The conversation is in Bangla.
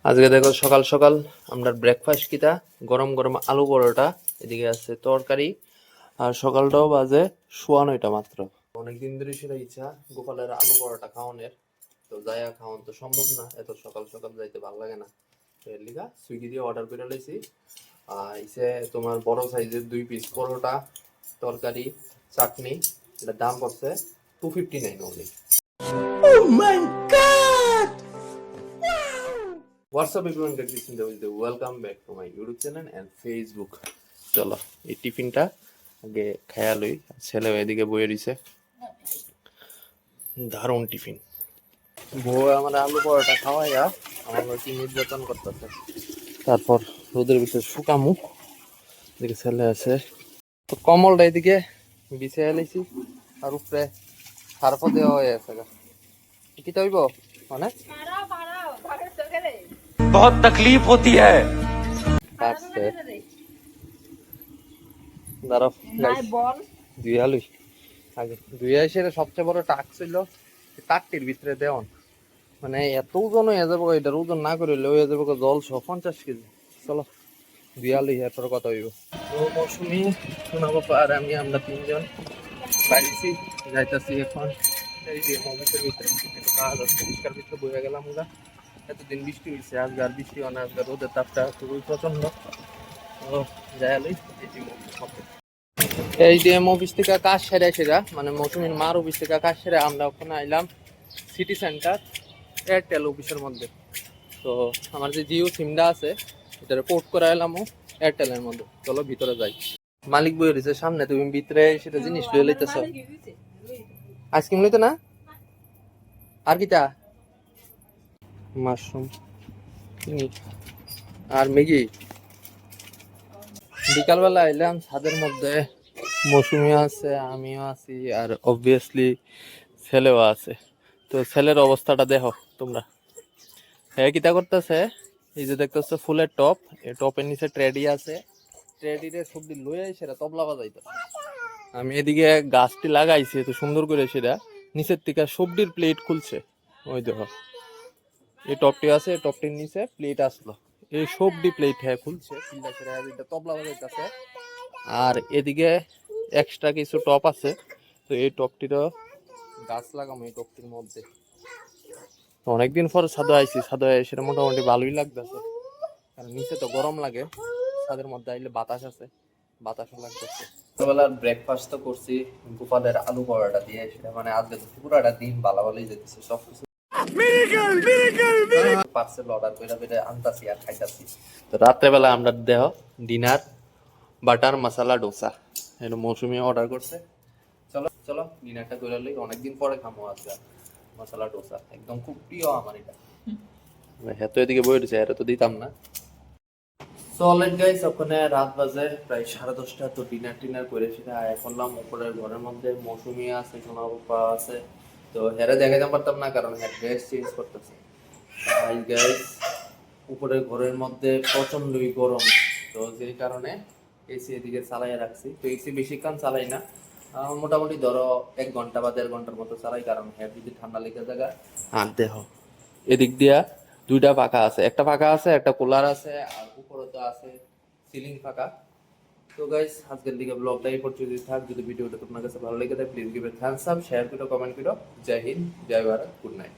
আজকে দেখো সকাল সকাল আমরা ব্রেকফাস্ট কিটা গরম গরম আলু পরোটা, এদিকে আছে তরকারি, আর সকালটাও বাজে 9:15 মাত্র। অনেকদিন ধরে সেটা ইচ্ছা গোপালের আলু পরোটা খাওয়ানোর, তো যাইয়া খাওয়ান তো সম্ভব না, এত সকাল সকাল যাইতে ভালো লাগে না। তো এর লিগা সুইগি দিয়ে অর্ডার করে লাইছি। ইসে তোমার বড় সাইজের 2 পিস পরোটা, তরকারি, চাটনি। এটার দাম পড়ছে 259 only. What's up everyone, get this in the welcome back to my YouTube channel and Facebook. চলো এই টিফিনটা আগে খেয়া লই, ছেলে এদিকে বইয়ে দিছে। দারুণ টিফিন। বউ আমার আলু পরোটা খাওয়াইয়া আমার কি নির্যাতন করতেছে, তারপর রোদের ভিতরে শুকামু। এদিকে ছেলে আছে, তো কমলটা এদিকে বিছিয়ে এলাইছি, আর উপরে সারফ দেওয়া হয়ে আছে। কি তৈব মানে बहुत तकलीफ होती है। সবচেয়ে বড় টাক ছিল টাকটির ভিতরে দেওয়ান, মানে এত ওজন হয়ে যাবো, এটার ওজন না করে হয়ে যাবো জল 50 কেজি। চলো দুয়ালু এরপর কথা হইব। তো মৌসুমি, সোনা বাবা আর আমি, আমরা তিনজন বাড়িছি, যাইতাছি এখন এই যে মৌসুমের ভিতরে একটু কাজ আছে, পরিষ্কার ভিতরে বয়ে গেলাম। ওরা এতদিন বৃষ্টি হয়েছে, আজকে আর বৃষ্টি হয় না, আজকে রোদের তাপটা খুবই প্রচন্ড। এই যে অফিস থেকে কাজ সেরা মানে মৌসুমীর মার অফিস থেকে কাজ সেরে আমরা ওখানে আইলাম সিটি সেন্টার এয়ারটেল অফিসের মধ্যে। তো আমার যে জিও সিমটা আছে এটা পোর্ট করে এলাম এয়ারটেলের মধ্যে। চলো ভিতরে যাই। মালিক বই রয়েছে সামনে, তুমি ভিতরে সেটা জিনিস লয়ে লইতেছ। আইসক্রিম লইতো না? আর কিটা? মাশরুম আর ম্যাগি। বিকালবেলা এলাম ছাদের মধ্যে, মৌসুমি আছে, আমিও আছি, আর অবভিয়াসলি ছেলেও আছে। তো ছেলের অবস্থাটা দেখো তোমরা। হ্যাঁ কিতা করতেছে, এই যে দেখতেছে ফুলের টপ, এই টপের নিচে ট্রেডি আছে, ট্রেডিতে সবজি লয়ে সেটা তবলা বাজাইতেছে। আমি এদিকে গাছটি লাগাইছি তো সুন্দর করে, সেটা নিচের থেকে সবজির প্লেট খুলছে। ওই দেখো এই টপটি আছে, এই টপটির নিচে প্লেট আসলো, এই সবজি প্লেট হ্যাঁ খুলছে, তবলা বাজাইতেছে। আর এদিকে এক্সট্রা কিছু টপ আছে, তো এই টপটিরও গাছ লাগাম এই টপটির মধ্যে। অনেকদিন পর ছাদে আইছি, ছাদে সেটা মোটামুটি ভালোই লাগতেছে, কারণ নিচে তো গরম লাগে, ছাদের মধ্যে আইলে বাতাস আছে, বাতাসও লাগতেছে। সকালবেলার ব্রেকফাস্ট তো করছি গোপালের আলু পরোটা দিয়ে, সেটা মানে আজকে পুরোটা দিন ভালো ভালোই যেতেছে, সবকিছু পার্সেল অর্ডার করে আনতাছি আর খাইতাছি। তো রাত্রেবেলা আমরা দেহ ডিনার বাটার মশলা ডোসা, এটা মৌসুমি অর্ডার করছে। চলো চলো ডিনারটা করে লই, অনেকদিন পরে খামো আজকে মশলা ডোসা, একদম খুব প্রিয় আমার এটা। হ্যাঁ তো এদিকে বই রয়েছে, এটা তো দিতাম না। চলেন গাইস, ওখানে রাত বাজে প্রায় 10:30। তো ডিনার করে সেটা আয়া করলাম উপরের ঘরের মধ্যে। মৌসুমি আছে, সোনা বাবা আছে, তো হেরে দেখাতে পারতাম না কারণ হ্যাঁ ড্রেস চেঞ্জ করতেছে। গাইস উপরের ঘরের মধ্যে প্রচন্ডই গরম, তো যে কারণে এসি এদিকে চালাইয়া রাখছি। তো এসি বেশিক্ষণ চালাই না, মোটামুটি ধরো 1 ঘন্টা বা 1.5 ঘন্টার মতো চালাই, কারণ হ্যাঁ যদি ঠান্ডা লেগে জায়গা। আর দেহ এদিক দিয়া 2টা পাখা আছে, একটা পাখা আছে, একটা কুলার আছে, আর উপরে তো আছে সিলিং পাখা। তো গাইস আজকের দিকে ব্লগটা এই পর্যন্ত থাক। যদি ভিডিওটা তোমার কাছে ভালো লেগে থাকে please give a Thums up, share করো, কমেন্ট করো। জয় হিন্দ, জয় ভারত, গুড নাইট।